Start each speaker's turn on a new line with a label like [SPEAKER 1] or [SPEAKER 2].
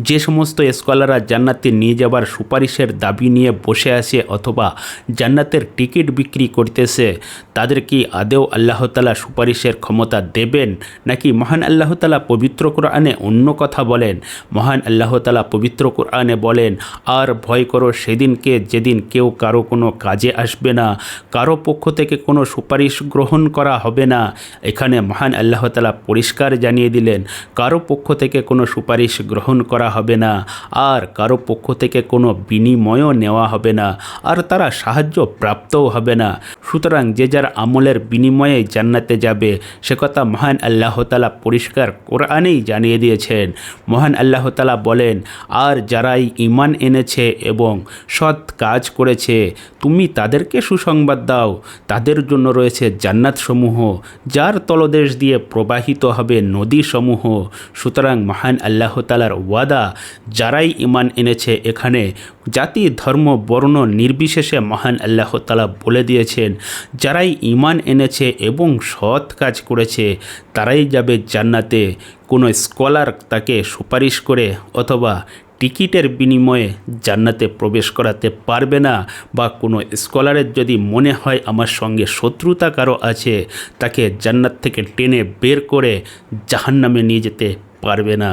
[SPEAKER 1] যে সমস্ত স্কলাররা জান্নাতে নিয়ে যাবার সুপারিশের দাবি নিয়ে বসে আছে অথবা জান্নাতের টিকিট বিক্রি করতেছে, তাদের কি আদেও আল্লাহ তাআলা সুপারিশের ক্ষমতা দেবেন? নাকি মহান আল্লাহ তাআলা পবিত্র কোরআনে অন্য কথা বলেন? মহান আল্লাহ তাআলা পবিত্র কোরআনে বলেন, আর ভয় করো সেদিনকে যেদিন কেউ কারো কোনো কাজে আসবে না, কারো পক্ষ থেকে কোনো সুপারিশ গ্রহণ করা হবে না। এখানে মহান আল্লাহ তাআলা পরিষ্কার জানিয়ে দিলেন, কারো পক্ষ থেকে কোনো সুপারিশ গ্রহণ করা হবে না, আর কারো পক্ষ থেকে কোনো বিনিময়ও নেওয়া হবে না, আর তারা সাহায্য প্রাপ্তও হবে না। সুতরাং যে যার আমলের বিনিময়ে জান্নাতে যাবে সে কথা মহান আল্লাহ তাআলা পরিষ্কার কোরআনেই জানিয়ে দিয়েছেন। মহান আল্লাহ তাআলা বলেন, আর যারাই ঈমান এনেছে এবং সৎ কাজ করেছে তুমি তাদেরকে সুসংবাদ দাও, তাদের জন্য রয়েছে জান্নাতসমূহ যার তলদেশ দিয়ে প্রবাহিত হবে নদীসমূহ। সুতরাং মহান আল্লাহ তাআলার ওয়াদা, যারাই ঈমান এনেছে, এখানে জাতি ধর্ম বর্ণ নির্বিশেষে মহান আল্লাহ তাআলা বলে দিয়েছেন, যারাই ঈমান এনেছে এবং সৎ কাজ করেছে তারাই যাবে জান্নাতে। কোনো স্কলার তাকে সুপারিশ করে অথবা টিকিটের বিনিময়ে জান্নাতে প্রবেশ করাতে পারবে না, বা কোনো স্কলারের যদি মনে হয় আমার সঙ্গে শত্রুতা কারো আছে, তাকে জান্নাত থেকে টেনে বের করে জাহান্নামে নিয়ে যেতে পারবে না।